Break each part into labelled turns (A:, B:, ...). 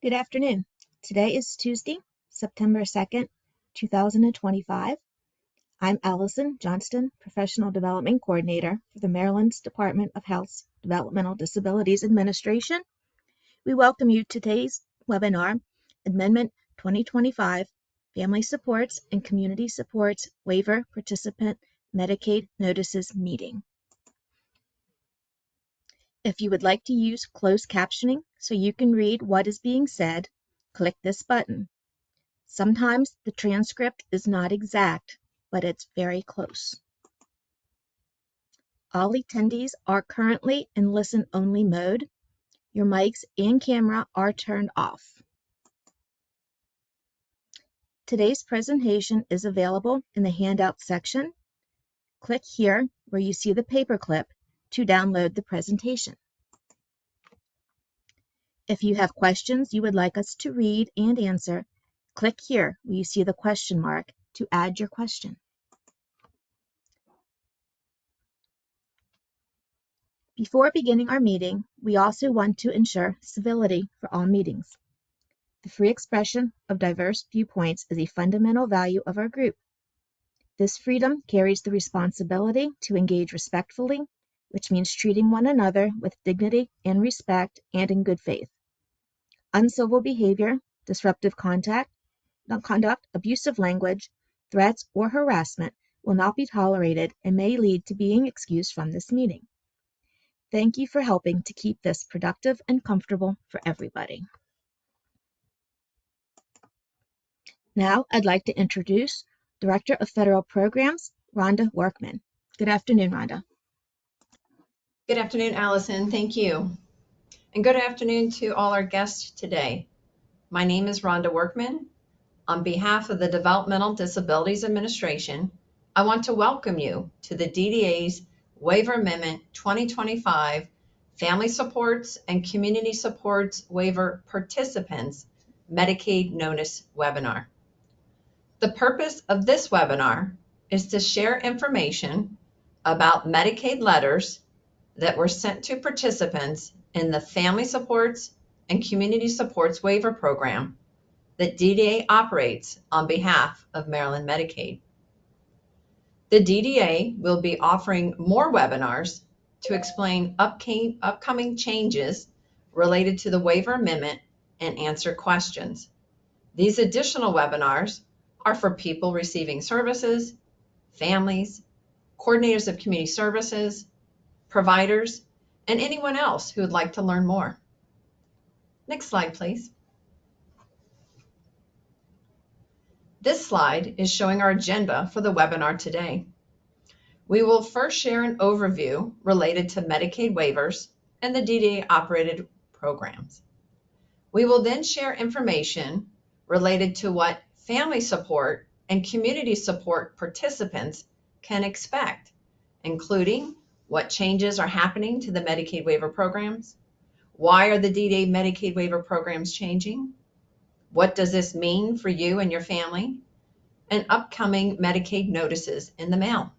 A: Good afternoon. Today is Tuesday, September 2nd, 2025. I'm Allison Johnston, Professional Development Coordinator for the Maryland's Department of Health's Developmental Disabilities Administration. We welcome you to today's webinar, Amendment 2025, Family Supports and Community Supports Waiver Participant Medicaid Notices Meeting. If you would like to use closed captioning so you can read what is being said, click this button. Sometimes the transcript is not exact, but it's very close. All attendees are currently in listen-only mode. Your mics and camera are turned off. Today's presentation is available in the handout section. Click here where you see the paperclip to download the presentation. If you have questions you would like us to read and answer, click here where you see the question mark to add your question. Before beginning our meeting, we also want to ensure civility for all meetings. The free expression of diverse viewpoints is a fundamental value of our group. This freedom carries the responsibility to engage respectfully, which means treating one another with dignity and respect and in good faith. Uncivil behavior, disruptive conduct, abusive language, threats, or harassment will not be tolerated and may lead to being excused from this meeting. Thank you for helping to keep this productive and comfortable for everybody. Now, I'd like to introduce Director of Federal Programs, Rhonda Workman. Good afternoon, Rhonda.
B: Good afternoon, Allison. Thank you. And good afternoon to all our guests today. My name is Rhonda Workman. On behalf of the Developmental Disabilities Administration, I want to welcome you to the DDA's Waiver Amendment 2025 Family Supports and Community Supports Waiver Participants Medicaid Notice webinar. The purpose of this webinar is to share information about Medicaid letters that were sent to participants in the Family Supports and Community Supports Waiver Program that DDA operates on behalf of Maryland Medicaid. The DDA will be offering more webinars to explain upcoming changes related to the waiver amendment and answer questions. These additional webinars are for people receiving services, families, coordinators of community services, providers, and anyone else who would like to learn more. Next slide, please. This slide is showing our agenda for the webinar today. We will first share an overview related to Medicaid waivers and the DDA-operated programs. We will then share information related to what family support and community support participants can expect, including what changes are happening to the Medicaid waiver programs, why are the DDA Medicaid waiver programs changing, what does this mean for you and your family, and upcoming Medicaid notices in the mail.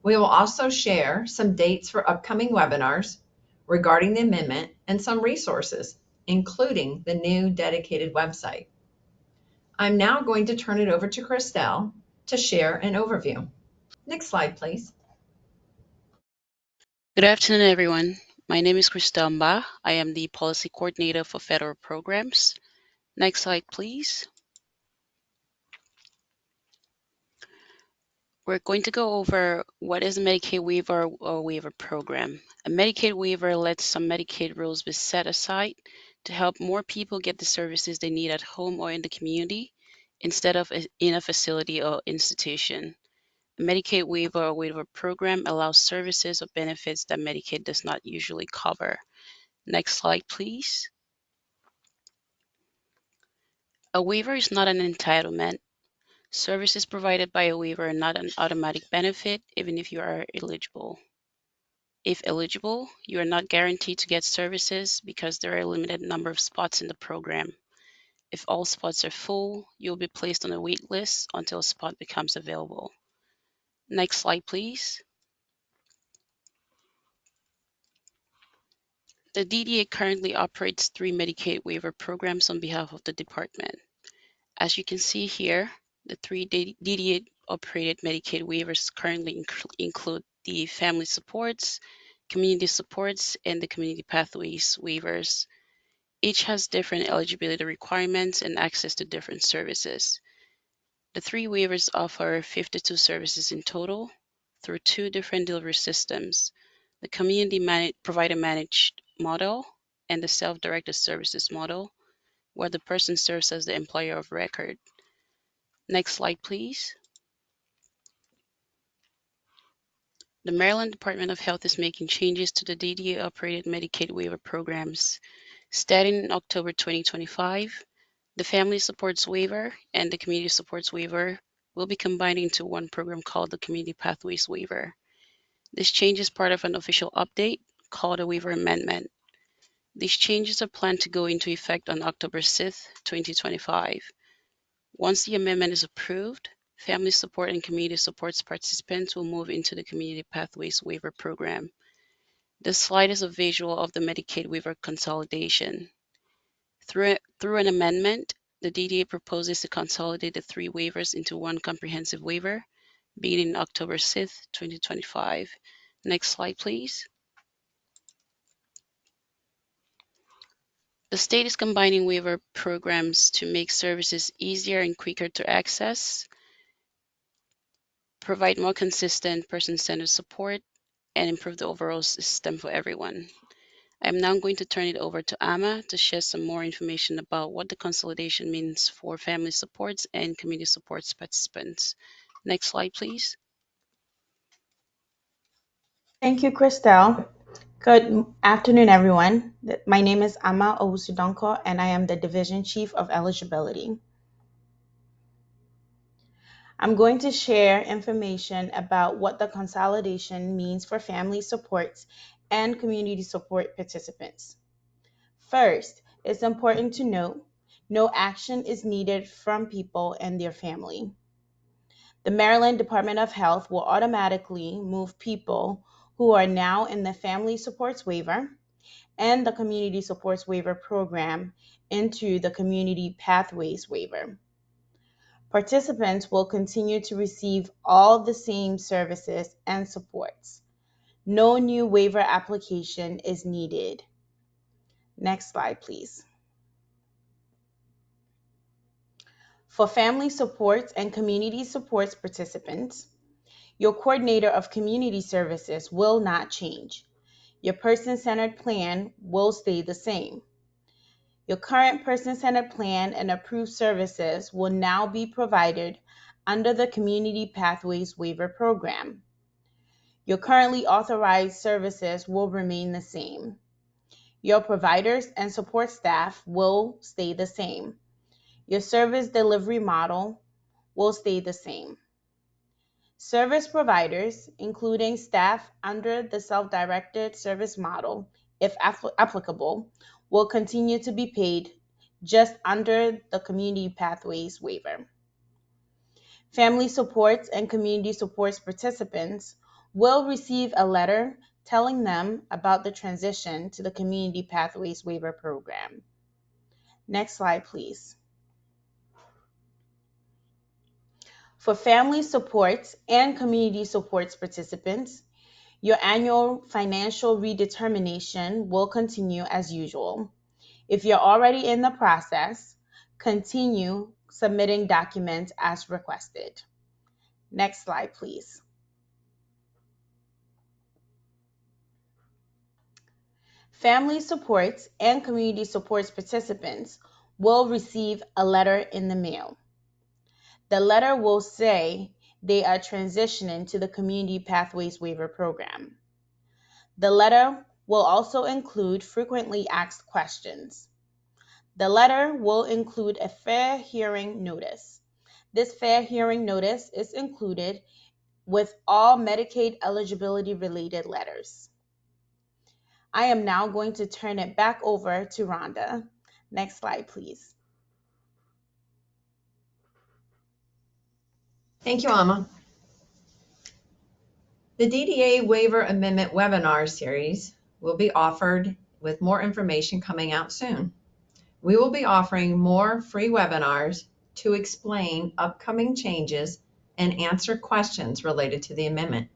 B: We will also share some dates for upcoming webinars regarding the amendment and some resources, including the new dedicated website. I'm now going to turn it over to Christelle to share an overview. Next slide, please.
C: Good afternoon, everyone. My name is Christelle Mba. I am the Policy Coordinator for Federal Programs. Next slide, please. We're going to go over what is a Medicaid waiver or waiver program. A Medicaid waiver lets some Medicaid rules be set aside to help more people get the services they need at home or in the community instead of in a facility or institution. A Medicaid waiver or waiver program allows services or benefits that Medicaid does not usually cover. Next slide, please. A waiver is not an entitlement. Services provided by a waiver are not an automatic benefit, even if you are eligible. If eligible, you are not guaranteed to get services because there are a limited number of spots in the program. If all spots are full, you'll be placed on a wait list until a spot becomes available. Next slide, please. The DDA currently operates 3 Medicaid waiver programs on behalf of the department. As you can see here, the 3 DDA-operated Medicaid waivers currently include the Family Supports, Community Supports, and the Community Pathways waivers. Each has different eligibility requirements and access to different services. The 3 waivers offer 52 services in total through 2 different delivery systems, the community provider managed model and the self-directed services model, where the person serves as the employer of record. Next slide, please. The Maryland Department of Health is making changes to the DDA-operated Medicaid waiver programs. Starting in October 2025, the Family Supports Waiver and the Community Supports Waiver will be combined into one program called the Community Pathways Waiver. This change is part of an official update called a waiver amendment. These changes are planned to go into effect on October 6th, 2025. Once the amendment is approved, family support and community supports participants will move into the Community Pathways Waiver Program. This slide is a visual of the Medicaid waiver consolidation. Through an amendment, the DDA proposes to consolidate the 3 waivers into one comprehensive waiver, beginning October 6th, 2025. Next slide, please. The state is combining waiver programs to make services easier and quicker to access, provide more consistent person-centered support, and improve the overall system for everyone. I'm now going to turn it over to Amma to share some more information about what the consolidation means for family supports and community supports participants. Next slide, please.
D: Thank you, Christelle. Good afternoon, everyone. My name is Ama Owusu-Donko, and I am the Division Chief of Eligibility. I'm going to share information about what the consolidation means for family supports and community support participants. First, it's important to note no action is needed from people and their family. The Maryland Department of Health will automatically move people who are now in the Family Supports Waiver and the Community Supports Waiver program into the Community Pathways Waiver. Participants will continue to receive all the same services and supports. No new waiver application is needed. Next slide, please. For family supports and community supports participants, your coordinator of community services will not change. Your person-centered plan will stay the same. Your current person-centered plan and approved services will now be provided under the Community Pathways Waiver Program. Your currently authorized services will remain the same. Your providers and support staff will stay the same. Your service delivery model will stay the same. Service providers, including staff under the self-directed service model, if applicable, will continue to be paid just under the Community Pathways Waiver. Family supports and community supports participants will receive a letter telling them about the transition to the Community Pathways Waiver Program. Next slide, please. For family supports and community supports participants, your annual financial redetermination will continue as usual. If you're already in the process, continue submitting documents as requested. Next slide, please. Family supports and community supports participants will receive a letter in the mail. The letter will say they are transitioning to the Community Pathways Waiver Program. The letter will also include frequently asked questions. The letter will include a fair hearing notice. This fair hearing notice is included with all Medicaid eligibility related letters. I am now going to turn it back over to Rhonda. Next slide, please.
B: Thank you, Amma. The DDA Waiver Amendment webinar series will be offered with more information coming out soon. We will be offering more free webinars to explain upcoming changes and answer questions related to the amendment.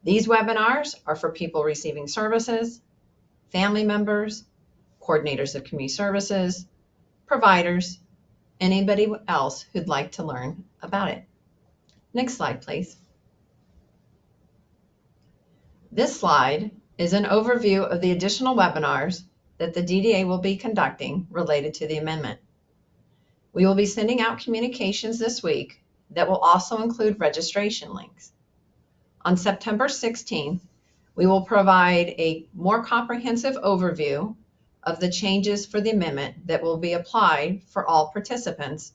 B: These webinars are for people receiving services, family members, coordinators of community services, providers, anybody else who'd like to learn about it. Next slide, please. This slide is an overview of the additional webinars that the DDA will be conducting related to the amendment. We will be sending out communications this week that will also include registration links. On September 16th, we will provide a more comprehensive overview of the changes for the amendment that will be applied for all participants,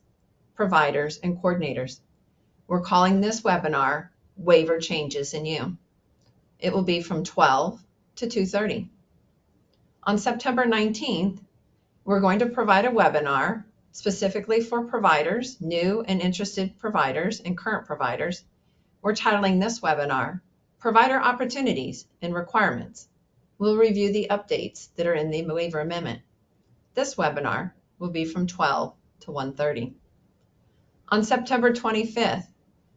B: providers, and coordinators. We're calling this webinar Waiver Changes in You. It will be from 12 to 2:30. On September 19th, we're going to provide a webinar specifically for providers, new and interested providers and current providers. We're titling this webinar, Provider Opportunities and Requirements. We'll review the updates that are in the waiver amendment. This webinar will be from 12 to 1:30. On September 25th,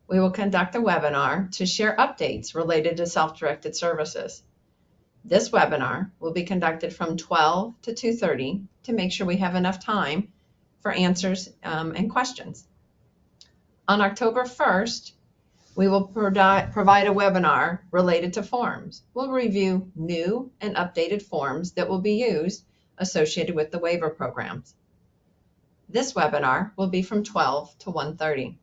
B: we will conduct a webinar to share updates related to self-directed services. This webinar will be conducted from 12 to 2:30 to make sure we have enough time for answers and questions. On October 1st, we will provide a webinar related to forms. We'll review new and updated forms that will be used associated with the waiver programs. This webinar will be from 12 to 1:30.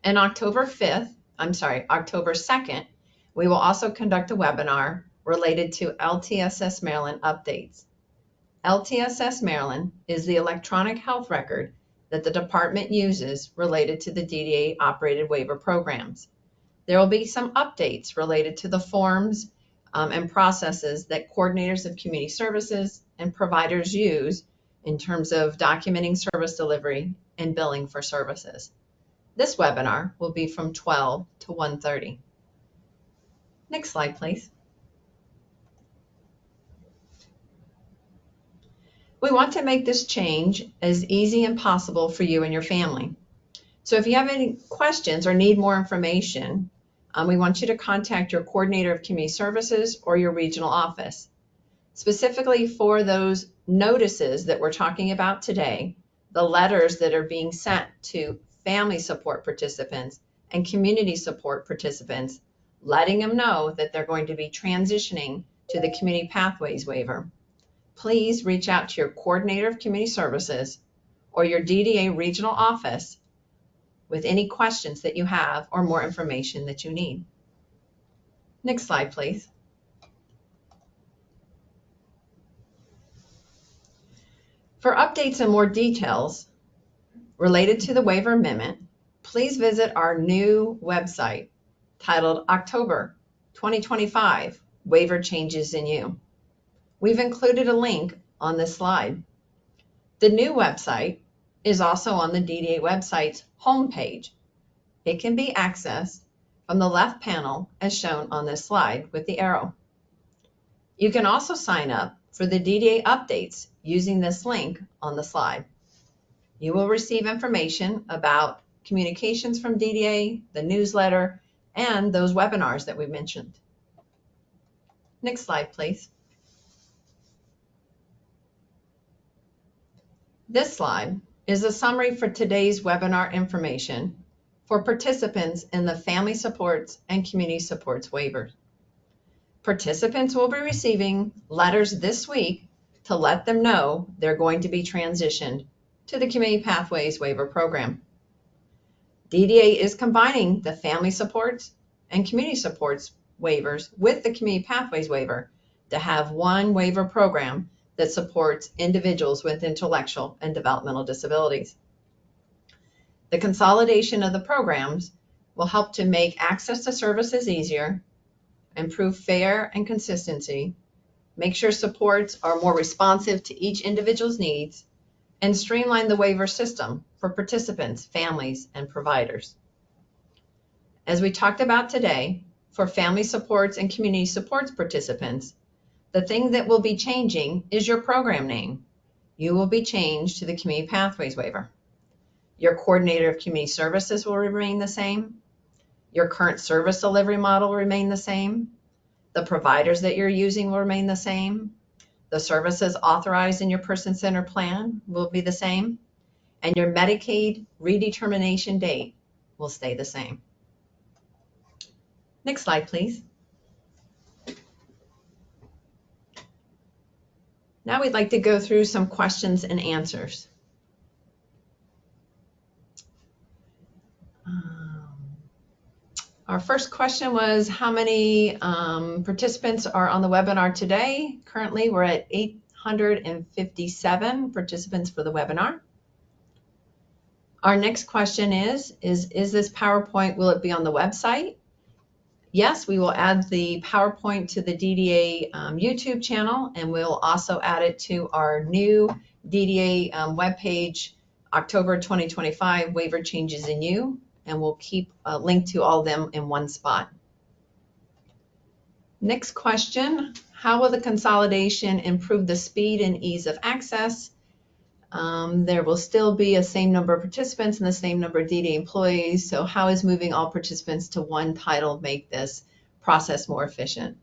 B: And October 2nd, we will also conduct a webinar related to LTSS Maryland updates. LTSS Maryland is the electronic health record that the department uses related to the DDA operated waiver programs. There will be some updates related to the forms and processes that coordinators of community services and providers use in terms of documenting service delivery and billing for services. This webinar will be from 12 to 1:30. Next slide, please. We want to make this change as easy as possible for you and your family. So if you have any questions or need more information, we want you to contact your coordinator of community services or your regional office. Specifically for those notices that we're talking about today, the letters that are being sent to family support participants and community support participants, letting them know that they're going to be transitioning to the Community Pathways waiver. Please reach out to your coordinator of community services or your DDA regional office with any questions that you have or more information that you need. Next slide, please. For updates and more details related to the waiver amendment, please visit our new website titled October 2025 Waiver Changes in You. We've included a link on this slide. The new website is also on the DDA website's homepage. It can be accessed from the left panel as shown on this slide with the arrow. You can also sign up for the DDA updates using this link on the slide. You will receive information about communications from DDA, the newsletter, and those webinars that we mentioned. Next slide, please. This slide is a summary for today's webinar information for participants in the Family Supports and Community Supports waivers. Participants will be receiving letters this week to let them know they're going to be transitioned to the Community Pathways waiver program. DDA is combining the Family Supports and Community Supports waivers with the Community Pathways waiver to have one waiver program that supports individuals with intellectual and developmental disabilities. The consolidation of the programs will help to make access to services easier, improve fair and consistency, make sure supports are more responsive to each individual's needs, and streamline the waiver system for participants, families, and providers. As we talked about today, for family supports and community supports participants, The thing that will be changing is your program name. You will be changed to the Community Pathways Waiver. Your coordinator of community services will remain the same. Your current service delivery model will remain the same. The providers that you're using will remain the same. The services authorized in your person-centered plan will be the same. And your Medicaid redetermination date will stay the same. Next slide, please. Now we'd like to go through some questions and answers. Our first question was, how many participants are on the webinar today? Currently, we're at 857 participants for the webinar. Our next question is this PowerPoint, will it be on the website? Yes, we will add the PowerPoint to the DDA YouTube channel, and we'll also add it to our new DDA webpage, October 2025, Waiver Changes in You, and we'll keep a link to all of them in one spot. Next question, how will the consolidation improve the speed and ease of access? There will still be a same number of participants and the same number of DDA employees. So how is moving all participants to one title make this process more efficient?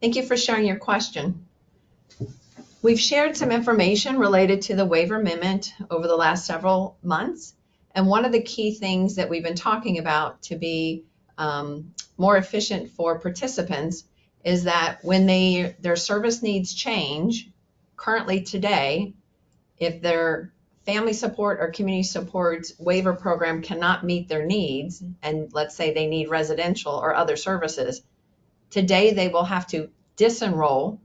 B: Thank you for sharing your question. We've shared some information related to the waiver amendment over the last several months. And one of the key things that we've been talking about to be more efficient for participants is that when their service needs change, currently today, if their family support or community supports waiver program cannot meet their needs, and let's say they need residential or other services, today they will have to disenroll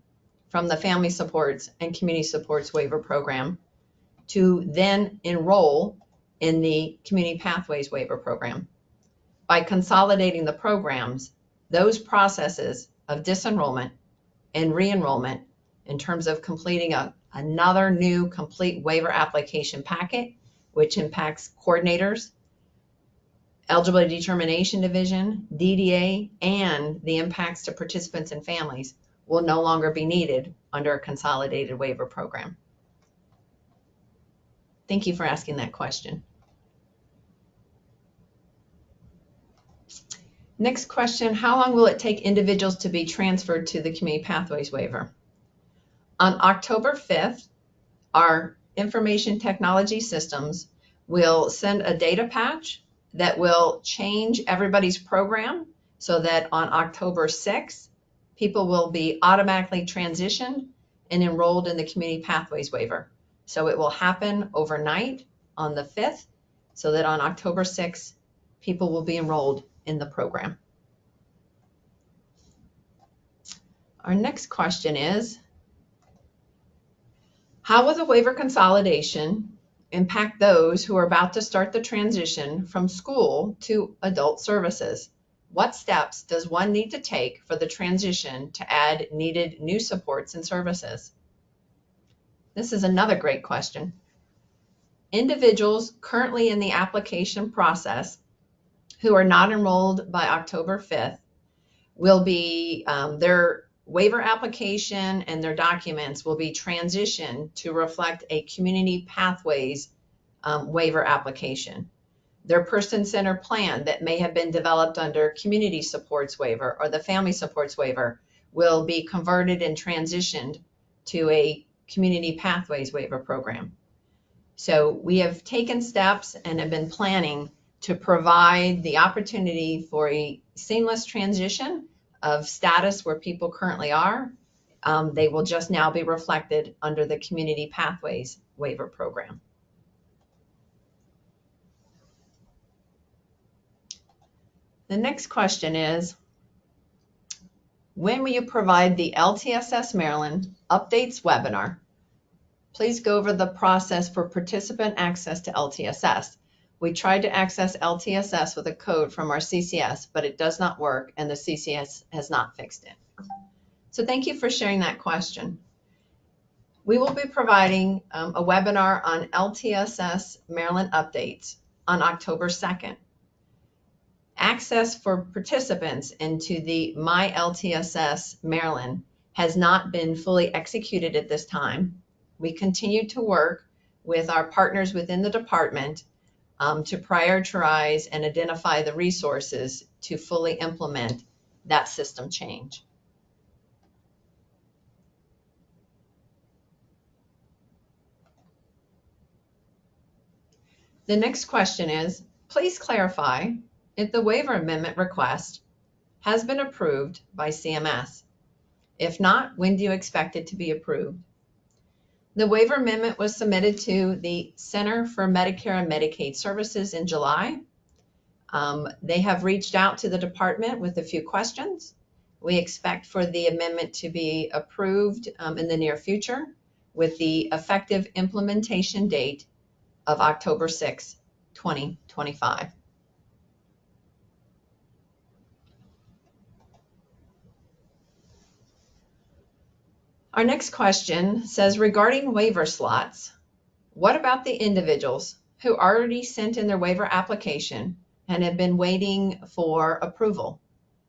B: from the family supports and community supports waiver program to then enroll in the Community Pathways Waiver program. By consolidating the programs, those processes of disenrollment and re-enrollment in terms of completing another new complete waiver application packet, which impacts coordinators, eligibility determination division, DDA, and the impacts to participants and families, will no longer be needed under a consolidated waiver program. Thank you for asking that question. Next question, how long will it take individuals to be transferred to the Community Pathways Waiver? On October 5th, our information technology systems will send a data patch that will change everybody's program so that on October 6th, people will be automatically transitioned and enrolled in the Community Pathways Waiver. So it will happen overnight on the 5th so that on October 6th, people will be enrolled in the program. Our next question is, how will the waiver consolidation impact those who are about to start the transition from school to adult services? What steps does one need to take for the transition to add needed new supports and services? This is another great question. Individuals currently in the application process who are not enrolled by October 5th will be, their waiver application and their documents will be transitioned to reflect a Community Pathways waiver application. Their person-centered plan that may have been developed under Community Supports Waiver or the Family Supports Waiver will be converted and transitioned to a Community Pathways Waiver program. So we have taken steps and have been planning to provide the opportunity for a seamless transition of status where people currently are. They will just now be reflected under the Community Pathways Waiver program. The next question is, when will you provide the LTSS Maryland Updates webinar? Please go over the process for participant access to LTSS. We tried to access LTSS with a code from our CCS, but it does not work, and the CCS has not fixed it. So thank you for sharing that question. We will be providing a webinar on LTSS Maryland Updates on October 2nd. Access for participants into the My LTSS Maryland has not been fully executed at this time. We continue to work with our partners within the department to prioritize and identify the resources to fully implement that system change. The next question is, please clarify if the waiver amendment request has been approved by CMS. If not, when do you expect it to be approved? The waiver amendment was submitted to the Center for Medicare and Medicaid Services in July. They have reached out to the department with a few questions. We expect for the amendment to be approved in the near future with the effective implementation date of October 6, 2025. Our next question says, regarding waiver slots, what about the individuals who already sent in their waiver application and have been waiting for approval?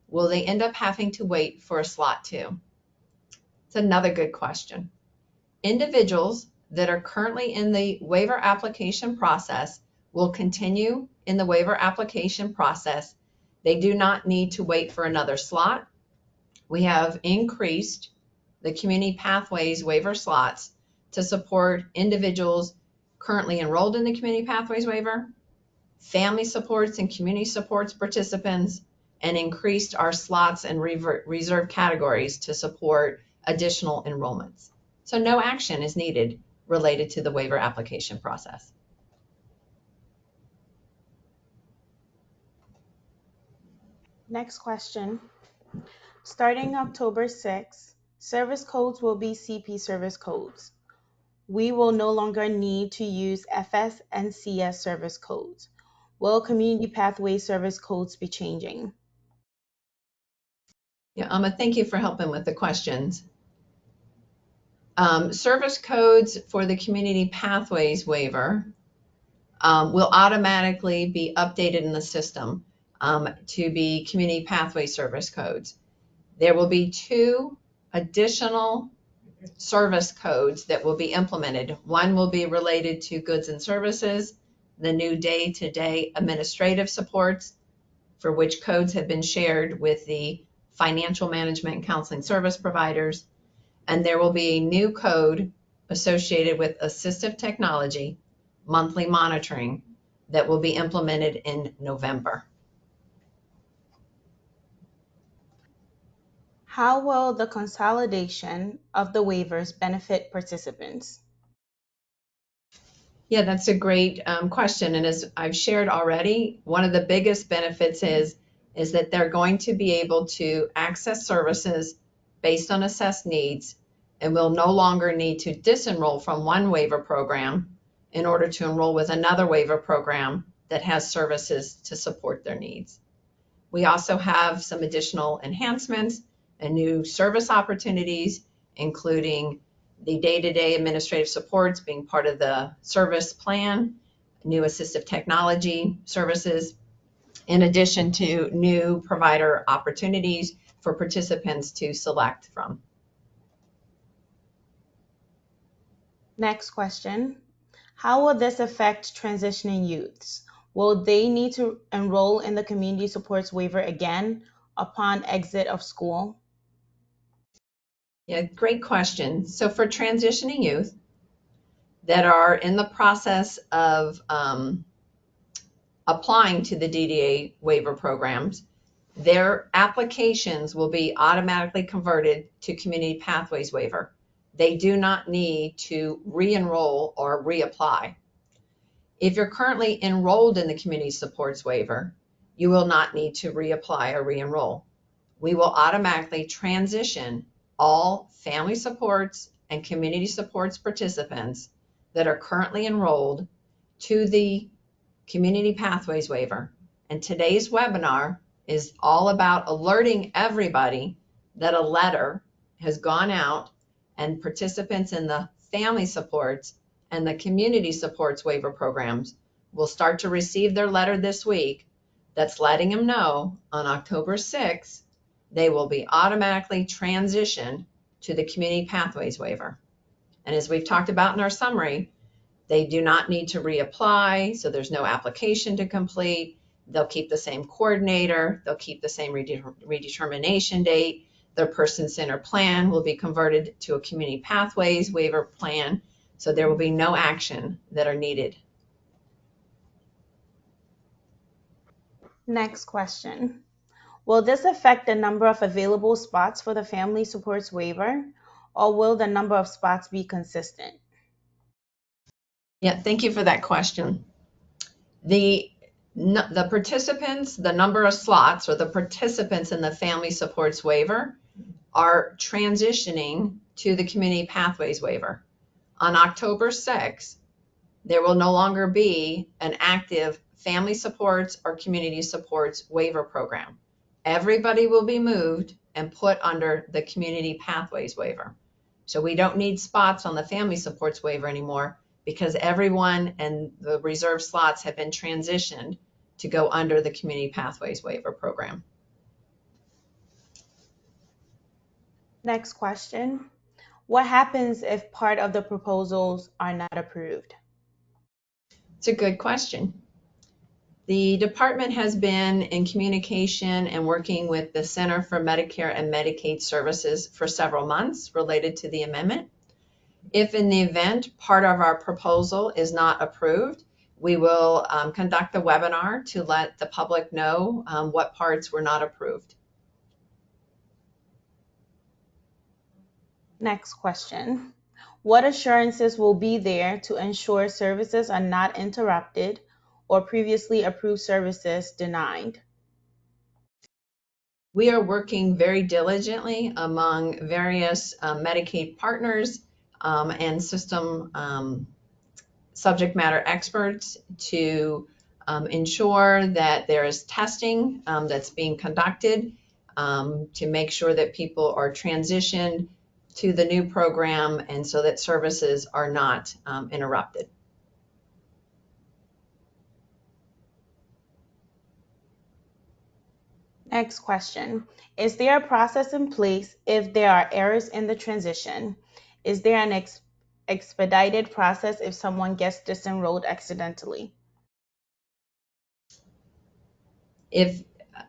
B: Will they end up having to wait for a slot too? It's another good question. Individuals that are currently in the waiver application process will continue in the waiver application process. They do not need to wait for another slot. We have increased the Community Pathways waiver slots to support individuals currently enrolled in the Community Pathways waiver, family supports and community supports participants, and increased our slots and reserve categories to support additional enrollments. So no action is needed related to the waiver application process.
D: Next question. Starting October 6th, service codes will be CP service codes. We will no longer need to use FS and CS service codes. Will Community Pathway service codes be changing?
B: Yeah, thank you for helping with the questions. Service codes for the Community Pathways waiver will automatically be updated in the system to be Community Pathway service codes. There will be 2 additional service codes that will be implemented. One will be related to goods and services, the new day-to-day administrative supports, for which codes have been shared with the financial management and counseling service providers. And there will be a new code associated with assistive technology, monthly monitoring, that will be implemented in November.
D: How will the consolidation of the waivers benefit participants?
B: Yeah, that's a great question. And as I've shared already, one of the biggest benefits is that they're going to be able to access services based on assessed needs, and will no longer need to disenroll from one waiver program in order to enroll with another waiver program that has services to support their needs. We also have some additional enhancements and new service opportunities, including the day-to-day administrative supports being part of the service plan, new assistive technology services, in addition to new provider opportunities for participants to select from.
D: Next question. How will this affect transitioning youths? Will they need to enroll in the community supports waiver again upon exit of school?
B: Yeah, great question. So for transitioning youth that are in the process of applying to the DDA waiver programs, their applications will be automatically converted to Community Pathways waiver. They do not need to re-enroll or reapply. If you're currently enrolled in the Community Supports waiver, you will not need to reapply or re-enroll. We will automatically transition all family supports and community supports participants that are currently enrolled to the Community Pathways waiver. And today's webinar is all about alerting everybody that a letter has gone out, and participants in the family supports and the community supports waiver programs will start to receive their letter this week that's letting them know on October 6th they will be automatically transitioned to the Community Pathways Waiver. And as we've talked about in our summary, they do not need to reapply, so there's no application to complete. They'll keep the same coordinator. They'll keep the same redetermination date. Their person-centered plan will be converted to a Community Pathways Waiver plan, so there will be no action that are needed.
D: Next question. Will this affect the number of available spots for the Family Supports Waiver, or will the number of spots be consistent?
B: Yeah, thank you for that question. The participants, the number of slots, or the participants in the Family Supports Waiver are transitioning to the Community Pathways Waiver. On October 6th, there will no longer be an active Family Supports or Community Supports Waiver program. Everybody will be moved and put under the Community Pathways Waiver. So we don't need spots on the Family Supports Waiver anymore, because everyone and the reserved slots have been transitioned to go under the Community Pathways Waiver program.
D: Next question. What happens if part of the proposals are not approved?
B: It's a good question. The department has been in communication and working with the Center for Medicare and Medicaid Services for several months related to the amendment. If in the event part of our proposal is not approved, we will conduct a webinar to let the public know what parts were not approved.
D: Next question. What assurances will be there to ensure services are not interrupted or previously approved services denied?
B: We are working very diligently among various Medicaid partners and system subject matter experts to ensure that there is testing that's being conducted to make sure that people are transitioned to the new program, and so that services are not interrupted.
D: Next question. Is there a process in place if there are errors in the transition? Is there an expedited process if someone gets disenrolled accidentally?
B: If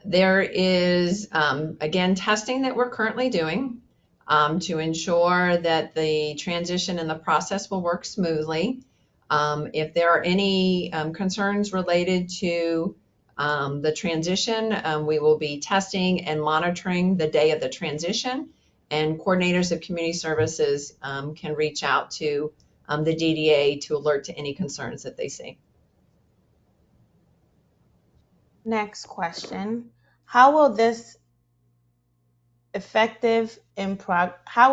B: there is, again, testing that we're currently doing to ensure that the transition and the process will work smoothly. If there are any concerns related to the transition, we will be testing and monitoring the day of the transition, and coordinators of community services can reach out to the DDA to alert to any concerns that they see.
D: Next question. How will this affect in progress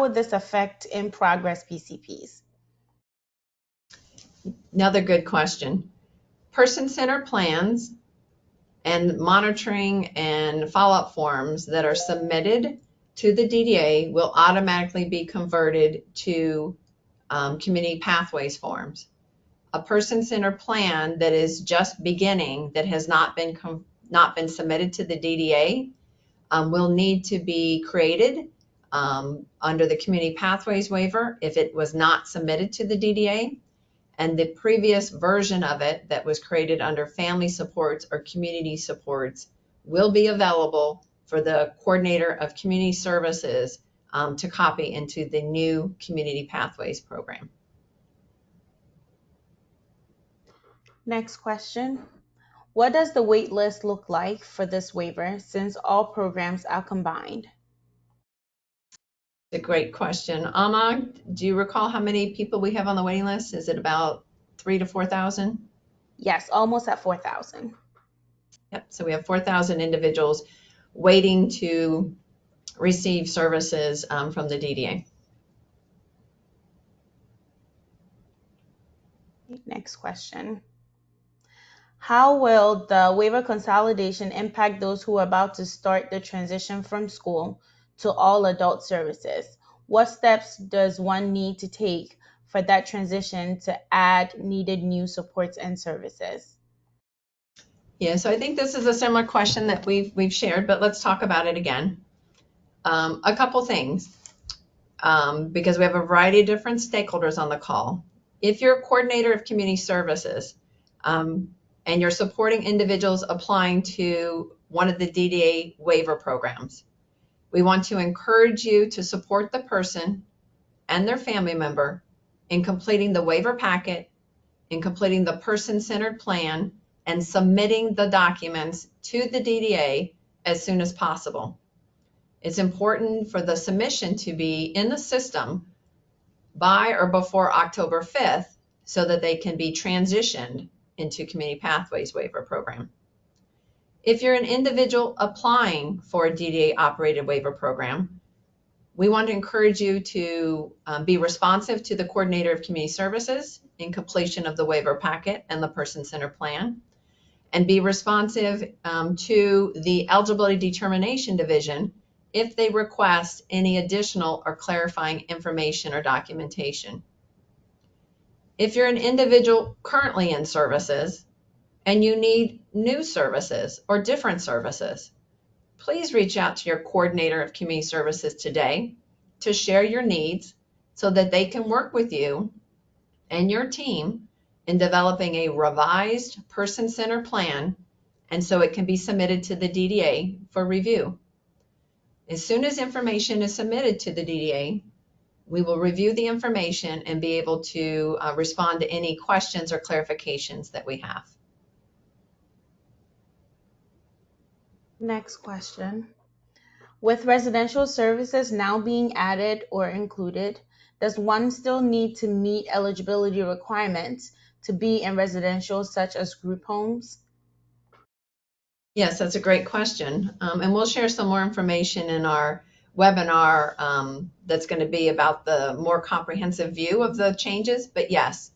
D: PCPs?
B: Another good question. Person-centered plans and monitoring and follow-up forms that are submitted to the DDA will automatically be converted to community pathways forms. A person-centered plan that is just beginning, that has not been submitted to the DDA, will need to be created under the Community Pathways Waiver if it was not submitted to the DDA. And the previous version of it that was created under Family Supports or Community Supports will be available for the coordinator of community services to copy into the new Community Pathways program.
D: Next question. What does the wait list look like for this waiver since all programs are combined?
B: A great question. Ama, do you recall how many people we have on the waiting list? Is it about 3,000 to 4,000?
D: Yes, almost at 4,000.
B: Yep, so we have 4,000 individuals waiting to receive services from the DDA.
D: Next question. How will the waiver consolidation impact those who are about to start the transition from school to all adult services? What steps does one need to take for that transition to add needed new supports and services?
B: Yeah, so I think this is a similar question that we've shared, but let's talk about it again. A couple things. because we have a variety of different stakeholders on the call. If you're a coordinator of community services and you're supporting individuals applying to one of the DDA waiver programs, we want to encourage you to support the person and their family member in completing the waiver packet, in completing the person-centered plan, and submitting the documents to the DDA as soon as possible. It's important for the submission to be in the system by or before October 5th so that they can be transitioned into Community Pathways Waiver Program. If you're an individual applying for a DDA operated waiver program, we want to encourage you to be responsive to the coordinator of community services in completion of the waiver packet and the person-centered plan, and be responsive to the eligibility determination division if they request any additional or clarifying information or documentation. If you're an individual currently in services and you need new services or different services, please reach out to your coordinator of community services today to share your needs so that they can work with you and your team in developing a revised person-centered plan, and so it can be submitted to the DDA for review. As soon as information is submitted to the DDA, we will review the information and be able to respond to any questions or clarifications that we have.
D: Next question. With residential services now being added or included, does one still need to meet eligibility requirements to be in residential, such as group homes?
B: Yes, that's a great question. And we'll share some more information in our webinar that's going to be about the more comprehensive view of the changes. But yes,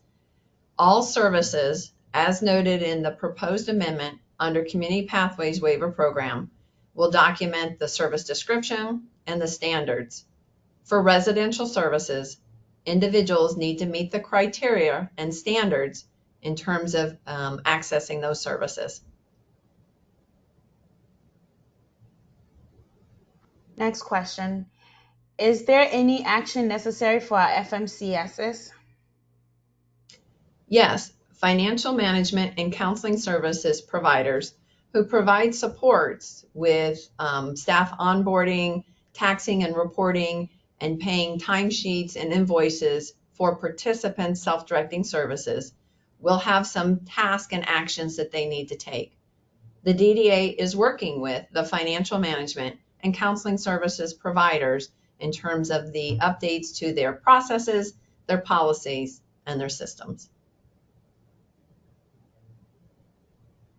B: all services, as noted in the proposed amendment under Community Pathways Waiver Program, will document the service description and the standards. For residential services, individuals need to meet the criteria and standards in terms of accessing those services.
D: Next question. Is there any action necessary for our FMCSs?
B: Yes, financial management and counseling services providers who provide supports with staff onboarding, taxing and reporting, and paying timesheets and invoices for participants' self-directing services will have some tasks and actions that they need to take. The DDA is working with the financial management and counseling services providers in terms of the updates to their processes, their policies, and their systems.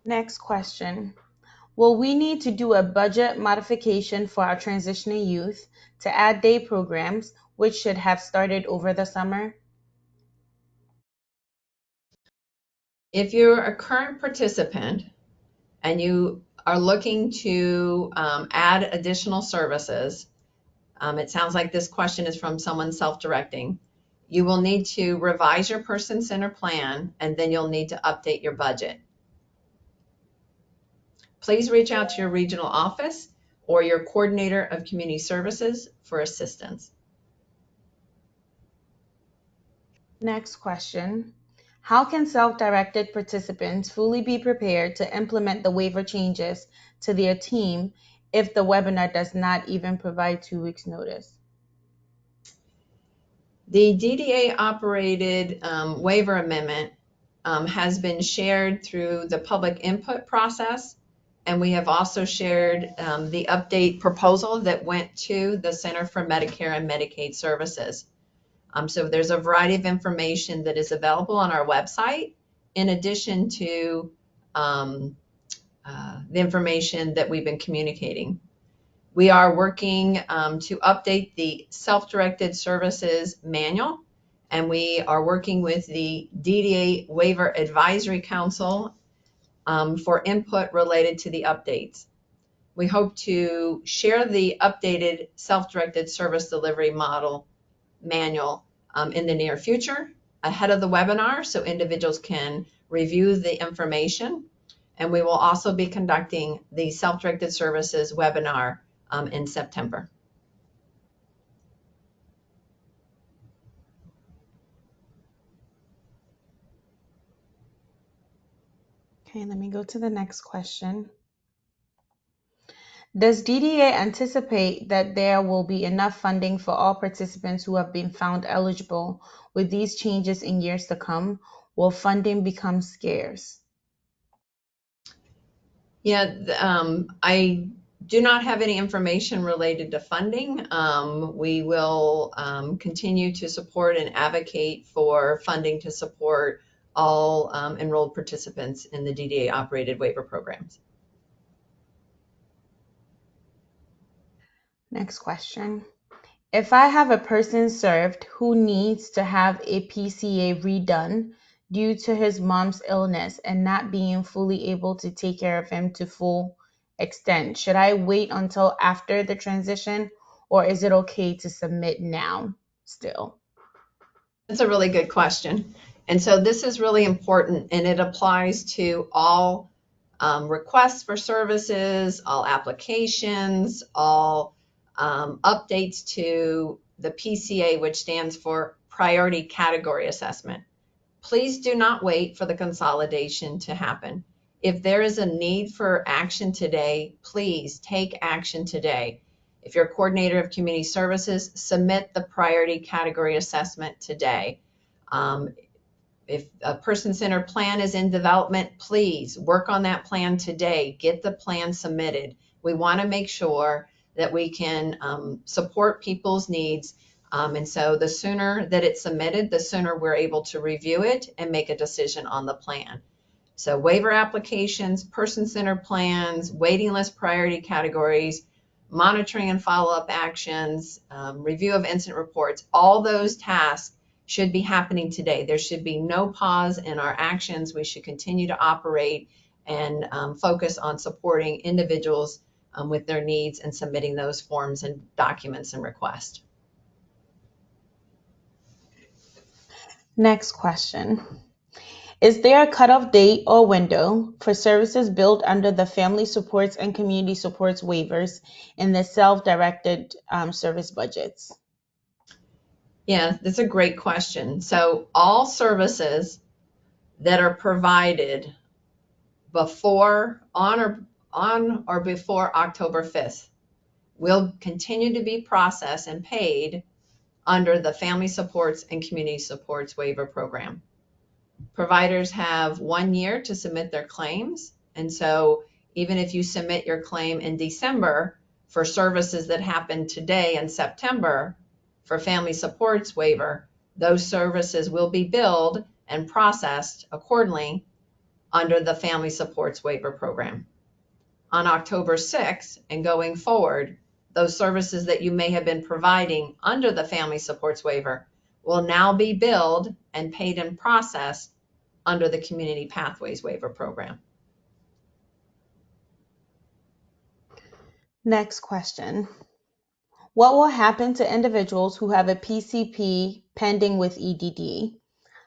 D: Next question. Will we need to do a budget modification for our transitioning youth to add day programs, which should have started over the summer?
B: If you're a current participant and you are looking to add additional services, it sounds like this question is from someone self-directing. You will need to revise your person-centered plan, and then you'll need to update your budget. Please reach out to your regional office or your coordinator of community services for assistance.
D: Next question. How can self-directed participants fully be prepared to implement the waiver changes to their team if the webinar does not even provide 2 weeks notice?
B: The DDA operated waiver amendment has been shared through the public input process, and we have also shared the update proposal that went to the Center for Medicare and Medicaid Services. So there's a variety of information that is available on our website, in addition to the information that we've been communicating. We are working to update the self-directed services manual, and we are working with the DDA Waiver Advisory Council for input related to the updates. We hope to share the updated self-directed service delivery model manual in the near future ahead of the webinar so individuals can review the information. And we will also be conducting the self-directed services webinar in September.
D: Okay, let me go to the next question. Does DDA anticipate that there will be enough funding for all participants who have been found eligible with these changes in years to come? Will funding become scarce?
B: Yeah, I do not have any information related to funding. We will continue to support and advocate for funding to support all enrolled participants in the DDA operated waiver programs.
D: Next question. If I have a person served who needs to have a PCA redone due to his mom's illness and not being fully able to take care of him to full extent, should I wait until after the transition, or is it okay to submit now still?
B: That's a really good question. And so this is really important, and it applies to all requests for services, all applications, all updates to the PCA, which stands for Priority Category Assessment. Please do not wait for the consolidation to happen. If there is a need for action today, please take action today. If you're a coordinator of community services, submit the priority category assessment today. If a person-centered plan is in development, please work on that plan today. Get the plan submitted. We want to make sure that we can support people's needs. And so the sooner that it's submitted, the sooner we're able to review it and make a decision on the plan. So waiver applications, person-centered plans, waiting list priority categories, monitoring and follow-up actions, review of incident reports, all those tasks should be happening today. There should be no pause in our actions. We should continue to operate and focus on supporting individuals with their needs and submitting those forms and documents and requests.
D: Next question. Is there a cutoff date or window for services billed under the Family Supports and Community Supports waivers in the self-directed service budgets?
B: Yeah, that's a great question. So all services that are provided on or before October 5th will continue to be processed and paid under the Family Supports and Community Supports Waiver Program. Providers have 1 year to submit their claims. And so even if you submit your claim in December for services that happen today in September for Family Supports Waiver, those services will be billed and processed accordingly under the Family Supports Waiver Program. On October 6th and going forward, those services that you may have been providing under the Family Supports Waiver will now be billed and paid and processed under the Community Pathways Waiver Program.
D: Next question. What will happen to individuals who have a PCP pending with EDD?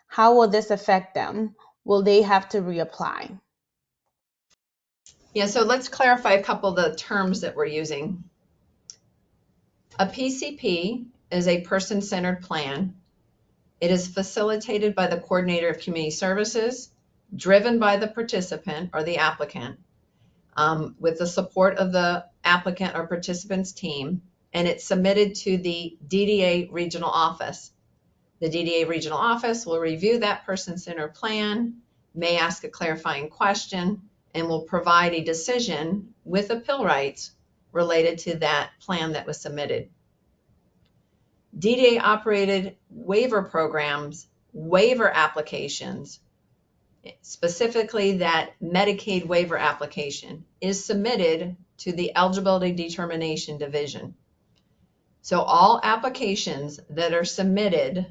D: How will this affect them? Will they have to reapply?
B: Yeah, so let's clarify a couple of the terms that we're using. A PCP is a person-centered plan. It is facilitated by the coordinator of community services, driven by the participant or the applicant, with the support of the applicant or participant's team, and it's submitted to the DDA regional office. The DDA regional office will review that person-centered plan, may ask a clarifying question, and will provide a decision with appeal rights related to that plan that was submitted. DDA operated waiver programs, waiver applications, specifically that Medicaid waiver application, is submitted to the Eligibility Determination Division. So all applications that are submitted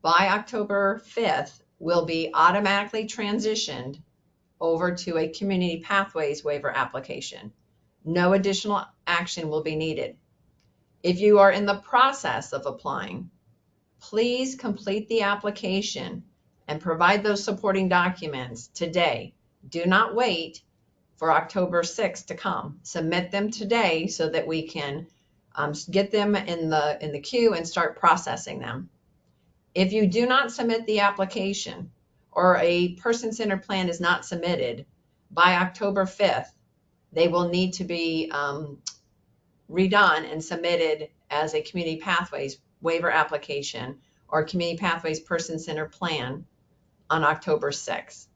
B: by October 5th will be automatically transitioned over to a Community Pathways waiver application. No additional action will be needed. If you are in the process of applying, please complete the application and provide those supporting documents today. Do not wait for October 6th to come. Submit them today so that we can get them in the queue and start processing them. If you do not submit the application, or a person-centered plan is not submitted by October 5th, they will need to be redone and submitted as a community pathways waiver application or community pathways person-centered plan on October 6th.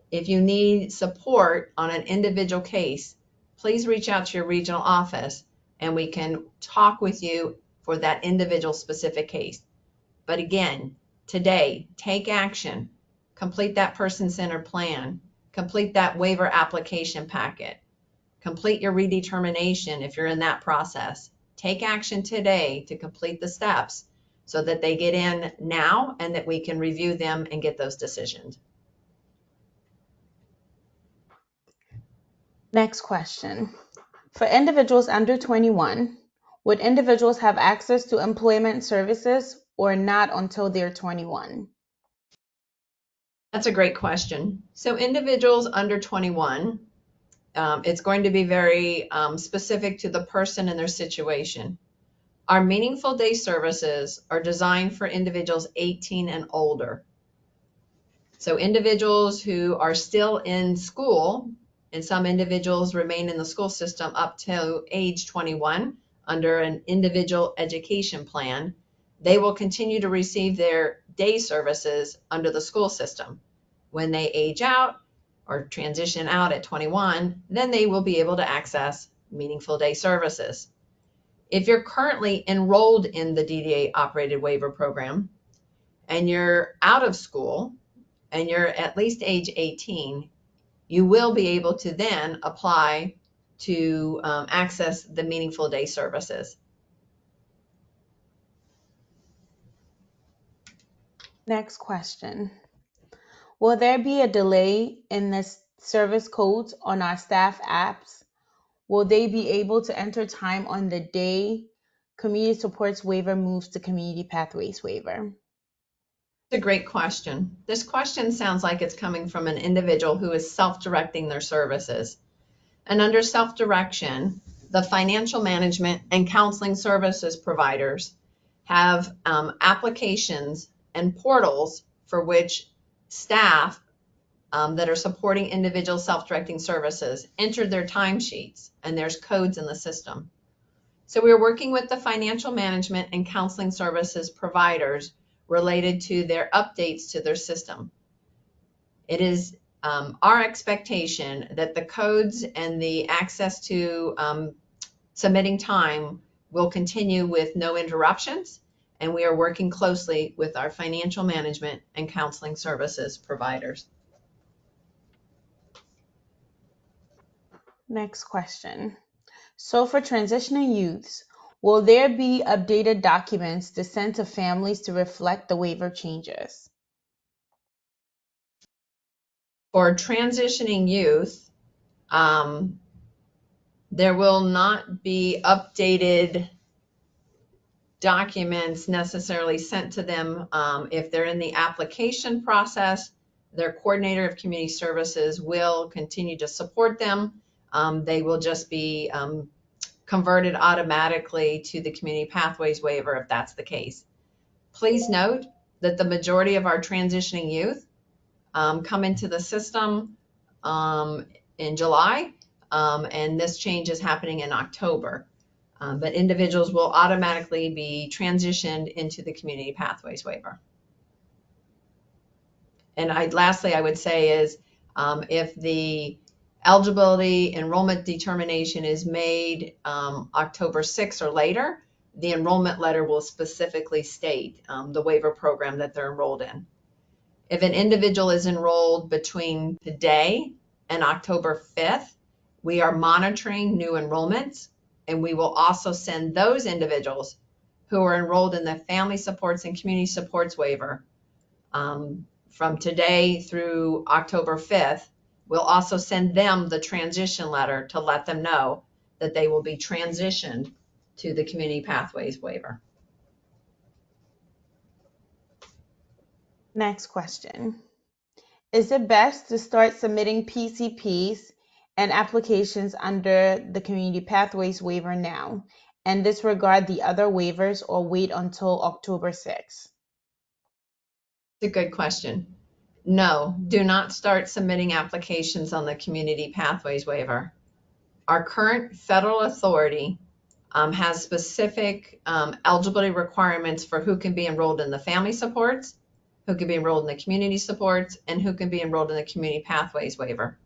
B: If you need support on an individual case, please reach out to your regional office and we can talk with you for that individual specific case. But again, today, take action, complete that person-centered plan, complete that waiver application packet, complete your redetermination if you're in that process. Take action today to complete the steps so that they get in now and that we can review them and get those decisions.
D: Next question. For individuals under 21, would individuals have access to employment services or not until they're 21?
B: That's a great question. So individuals under 21, it's going to be very specific to the person and their situation. Our meaningful day services are designed for individuals 18 and older. So individuals who are still in school, and some individuals remain in the school system up to age 21 under an individual education plan, they will continue to receive their day services under the school system. When they age out or transition out at 21, then they will be able to access meaningful day services. If you're currently enrolled in the DDA operated waiver program and you're out of school and you're at least age 18, you will be able to then apply to access the meaningful day services.
D: Next question. Will there be a delay in the service codes on our staff apps? Will they be able to enter time on the day community supports waiver moves to community pathways waiver?
B: It's a great question. This question sounds like it's coming from an individual who is self-directing their services. And under self-direction, the financial management and counseling services providers have applications and portals for which staff that are supporting individual self-directing services enter their timesheets, and there's codes in the system. So we're working with the financial management and counseling services providers related to their updates to their system. It is our expectation that the codes and the access to submitting time will continue with no interruptions, and we are working closely with our financial management and counseling services providers.
D: Next question. So for transitioning youths, will there be updated documents to send to families to reflect the waiver changes?
B: For transitioning youth, there will not be updated documents necessarily sent to them. If they're in the application process, their coordinator of community services will continue to support them. They will just be converted automatically to the community pathways waiver if that's the case. Please note that the majority of our transitioning youth come into the system in July, and this change is happening in October. But individuals will automatically be transitioned into the community pathways waiver. And lastly, I would say is if the eligibility enrollment determination is made October 6th or later, the enrollment letter will specifically state the waiver program that they're enrolled in. If an individual is enrolled between today and October 5th, we are monitoring new enrollments, and we will also send those individuals who are enrolled in the family supports and community supports waiver from today through October 5th. We'll also send them the transition letter to let them know that they will be transitioned to the community pathways waiver.
D: Next question. Is it best to start submitting PCPs and applications under the Community Pathways waiver now and disregard the other waivers, or wait until October 6th?
B: It's a good question. No, do not start submitting applications on the Community Pathways Waiver. Our current federal authority has specific eligibility requirements for who can be enrolled in the family supports, who can be enrolled in the community supports, and who can be enrolled in the Community Pathways Waiver.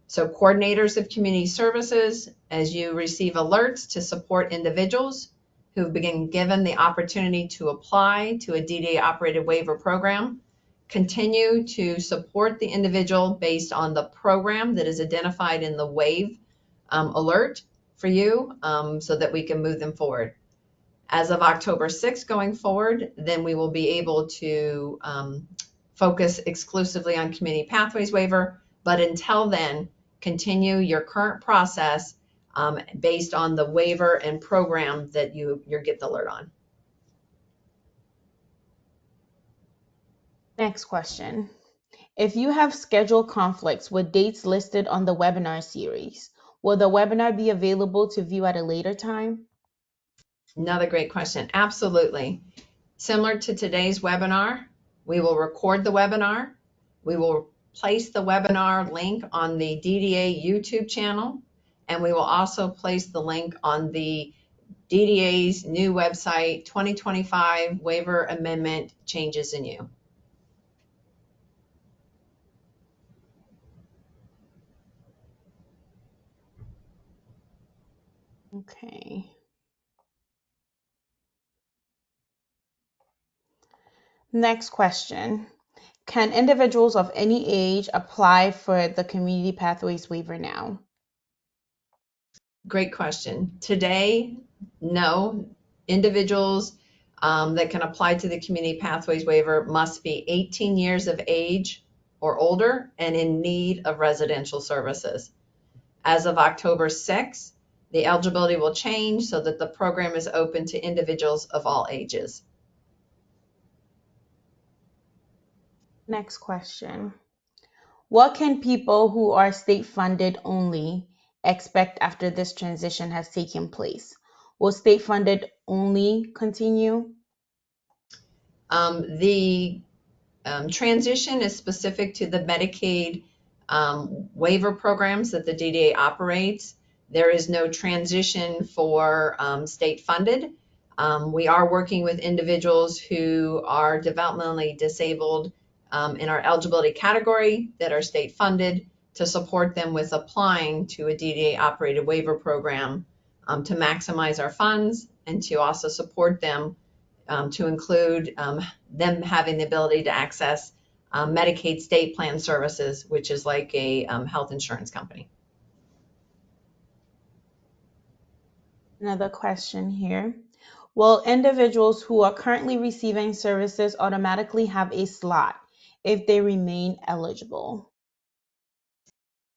B: So coordinators of community services, as you receive alerts to support individuals who've been given the opportunity to apply to a DDA operated waiver program, continue to support the individual based on the program that is identified in the waive alert for you, so that we can move them forward. As of October 6th going forward, then we will be able to focus exclusively on Community Pathways Waiver. But until then, continue your current process based on the waiver and program that you get the alert on.
D: Next question. If you have scheduled conflicts with dates listed on the webinar series, will the webinar be available to view at a later time?
B: Another great question. Absolutely. Similar to today's webinar, we will record the webinar. We will place the webinar link on the DDA YouTube channel, and we will also place the link on the DDA's new website, 2025 Waiver Amendment Changes in You.
D: Okay. Next question. Can individuals of any age apply for the Community Pathways Waiver now?
B: Great question. Today, no. Individuals that can apply to the Community Pathways Waiver must be 18 years of age or older and in need of residential services. As of October 6th, the eligibility will change so that the program is open to individuals of all ages.
D: Next question. What can people who are state funded only expect after this transition has taken place? Will state funded only continue?
B: The transition is specific to the Medicaid waiver programs that the DDA operates. There is no transition for state funded. We are working with individuals who are developmentally disabled in our eligibility category that are state funded to support them with applying to a DDA operated waiver program to maximize our funds and to also support them to include them having the ability to access Medicaid state plan services, which is like a health insurance company.
D: Another question here. Will individuals who are currently receiving services automatically have a slot if they remain eligible?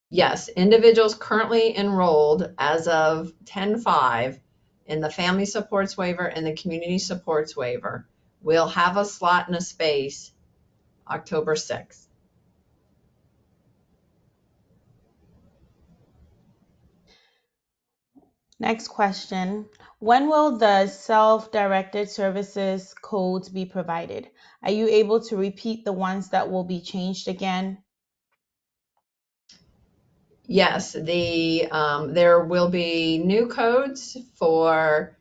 B: Yes, individuals currently enrolled as of 10/5 in the Family Supports Waiver and the Community Supports Waiver will have a slot and a space October 6th.
D: Next question. When will the self-directed services codes be provided? Are you able to repeat the ones that will be changed again?
B: Yes, there will be new codes for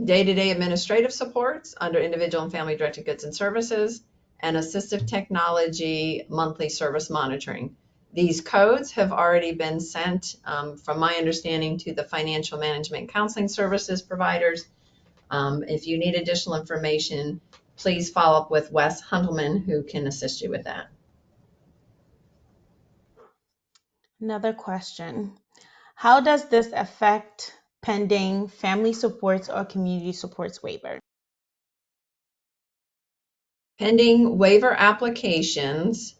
B: day-to-day administrative supports under individual and family directed goods and services, and assistive technology monthly service monitoring. These codes have already been sent, from my understanding, to the financial management counseling services providers. If you need additional information, please follow up with Wes Hundelman, who can assist you with that.
D: Another question. How does this affect pending family supports or community supports waiver?
B: Pending waiver applications,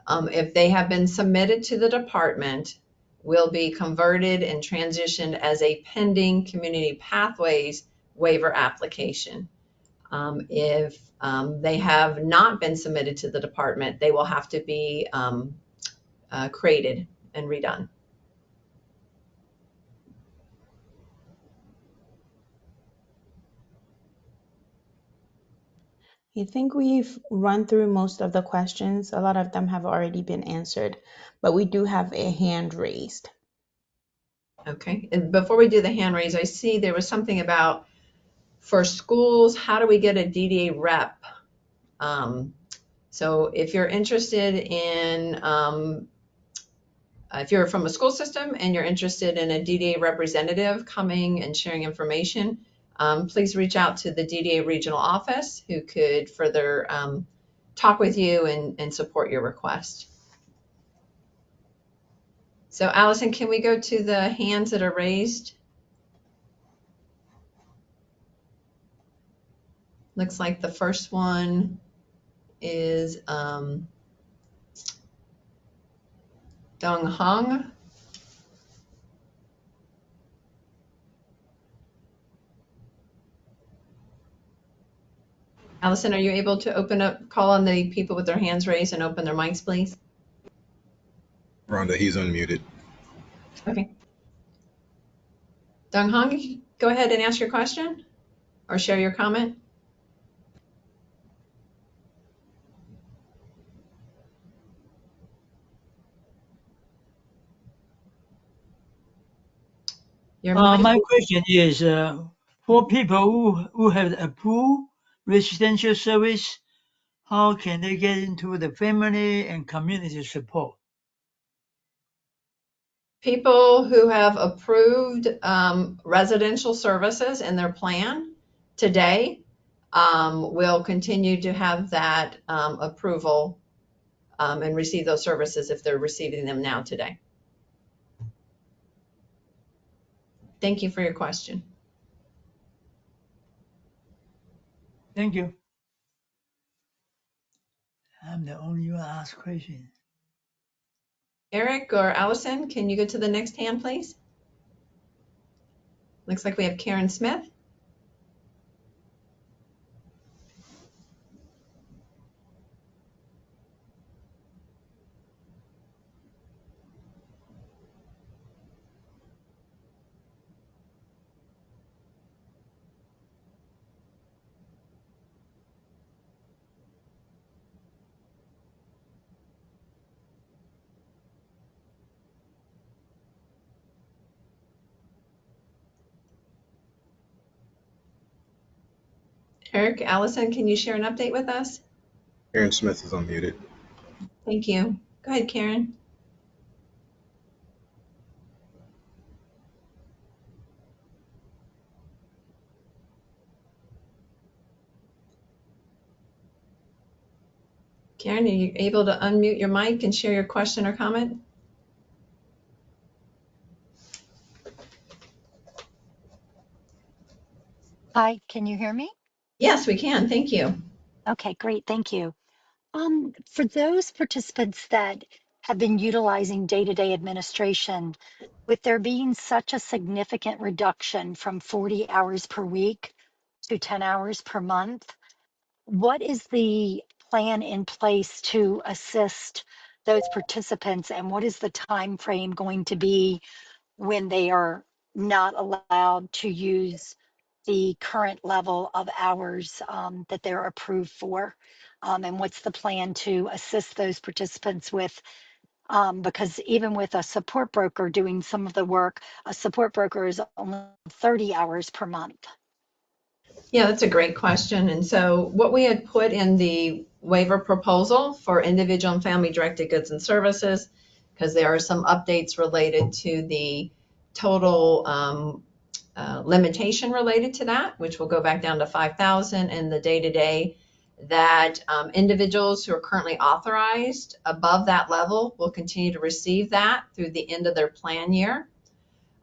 B: if they have been submitted to the department, will be converted and transitioned as a pending Community Pathways waiver application. If they have not been submitted to the department, they will have to be created and redone.
D: I think we've run through most of the questions. A lot of them have already been answered, but we do have a hand raised.
B: Okay, and before we do the hand raise, I see there was something about for schools, how do we get a DDA rep? So if you're interested in, if you're from a school system and you're interested in a DDA representative coming and sharing information, please reach out to the DDA regional office who could further talk with you and support your request. So Allison, can we go to the hands that are raised? Looks like the first one is Dong Hong. Allison, are you able to open up, call on the people with their hands raised and open their mics, please?
E: Rhonda, he's unmuted.
B: Okay. Dong Hong, go ahead and ask your question or share your comment. Your mic.
F: My question is, for people who have approved residential service, how can they get into the family and community support?
B: People who have approved residential services in their plan today will continue to have that approval and receive those services if they're receiving them now today. Thank you for your question.
F: Thank you. I'm the only one ask question.
B: Eric or Allison, can you go to the next hand, please? Looks like we have Karen Smith. Eric, Allison, can you share an update with us?
E: Aaron Smith is unmuted.
B: Thank you. Go ahead, Karen. Karen, are you able to unmute your mic and share your question or comment?
G: Hi, can you hear me?
B: Yes, we can. Thank you.
G: Okay, great. Thank you. For those participants that have been utilizing day-to-day administration, with there being such a significant reduction from 40 hours per week to 10 hours per month, what is the plan in place to assist those participants, and what is the time frame going to be when they are not allowed to use the current level of hours that they're approved for? And what's the plan to assist those participants with? Because even with a support broker doing some of the work, a support broker is only 30 hours per month.
B: Yeah, that's a great question. And so what we had put in the waiver proposal for individual and family directed goods and services, because there are some updates related to the total limitation related to that, which will go back down to 5,000 and the day-to-day, that individuals who are currently authorized above that level will continue to receive that through the end of their plan year.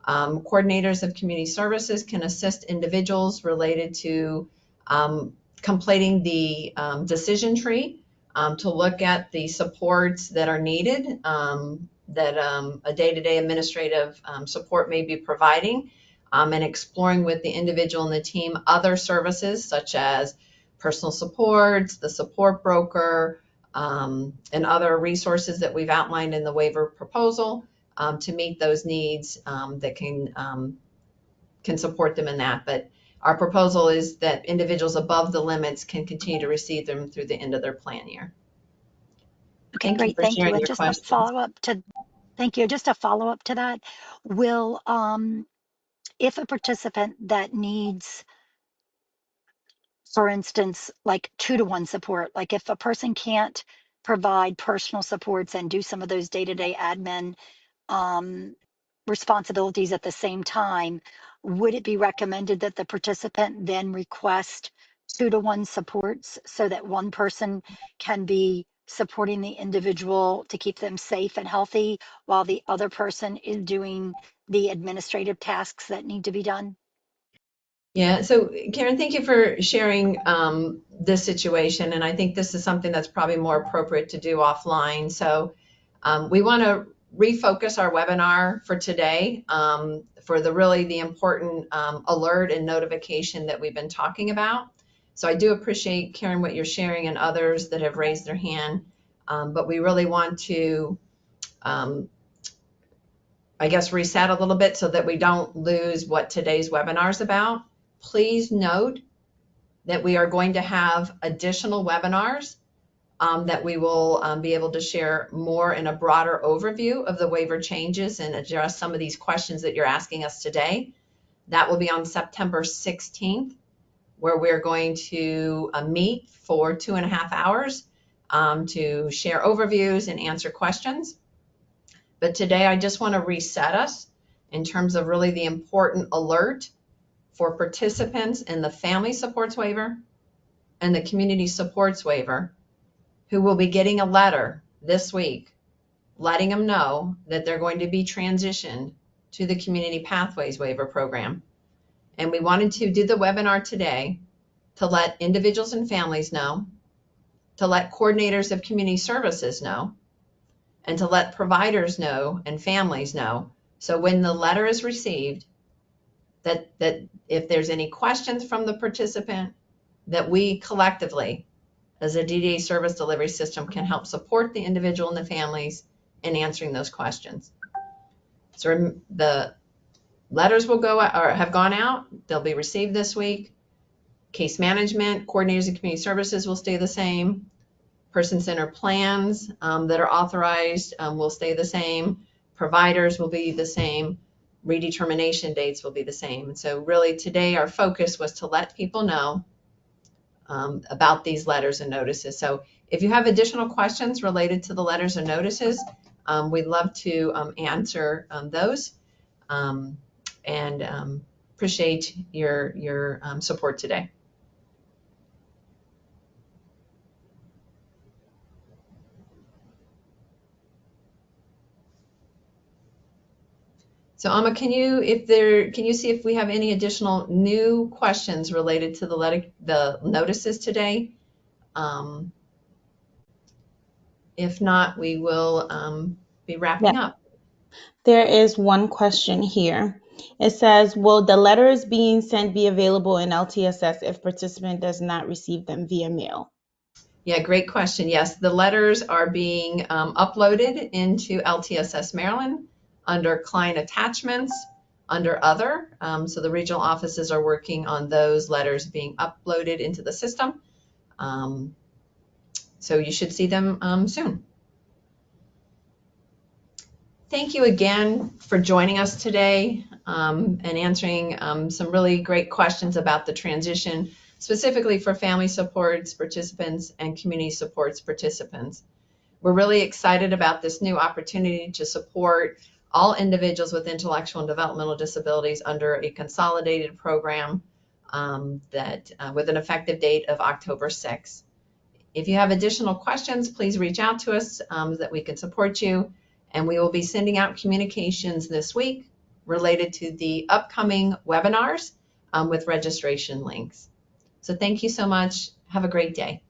B: Coordinators of community services can assist individuals related to completing the decision tree to look at the supports that are needed that a day-to-day administrative support may be providing, and exploring with the individual and the team other services such as personal supports, the support broker, and other resources that we've outlined in the waiver proposal to meet those needs that can support them in that. But our proposal is that individuals above the limits can continue to receive them through the end of their plan year.
G: Okay,
B: Thank you
G: great.
B: for
G: Thank you.
B: sharing
G: And
B: your
G: just a
B: questions.
G: follow-up to, thank you. Just a follow-up to that. Will, if a participant that needs, for instance, like 2-to-1 support, like if a person can't provide personal supports and do some of those day-to-day admin um, responsibilities at the same time, would it be recommended that the participant then request 2-to-1 supports so that one person can be supporting the individual to keep them safe and healthy while the other person is doing the administrative tasks that need to be done?
B: Yeah, so Karen, thank you for sharing this situation. And I think this is something that's probably more appropriate to do offline. So we want to refocus our webinar for today for the important alert and notification that we've been talking about. So I do appreciate, Karen, what you're sharing and others that have raised their hand. But we really want to, I guess, reset a little bit so that we don't lose what today's webinar is about. Please note that we are going to have additional webinars that we will be able to share more in a broader overview of the waiver changes and address some of these questions that you're asking us today. That will be on September 16th, where we're going to meet for 2.5 hours to share overviews and answer questions. But today I just want to reset us in terms of really the important alert for participants in the family supports waiver and the community supports waiver who will be getting a letter this week letting them know that they're going to be transitioned to the community pathways waiver program. And we wanted to do the webinar today to let individuals and families know, to let coordinators of community services know, and to let providers know and families know. So when the letter is received, that if there's any questions from the participant, that we collectively as a DDA service delivery system can help support the individual and the families in answering those questions. So the letters will go out, or have gone out. They'll be received this week. Case management, coordinators and community services will stay the same. Person-centered plans that are authorized will stay the same. Providers will be the same. Redetermination dates will be the same. And so really today our focus was to let people know about these letters and notices. So if you have additional questions related to the letters and notices, we'd love to answer those and appreciate your support today. So Amma, can you see if we have any additional new questions related to the notices today? If not, we will be wrapping
D: Yeah,
B: up.
D: there is one question here. It says, will the letters being sent be available in LTSS if participant does not receive them via mail?
B: Yeah, great question. Yes, the letters are being uploaded into LTSS Maryland under client attachments, under other. So the regional offices are working on those letters being uploaded into the system. So you should see them soon. Thank you again for joining us today and answering some really great questions about the transition, specifically for family supports participants and community supports participants. We're really excited about this new opportunity to support all individuals with intellectual and developmental disabilities under a consolidated program with an effective date of October 6th. If you have additional questions, please reach out to us that we can support you. And we will be sending out communications this week related to the upcoming webinars with registration links. So thank you so much. Have a great day.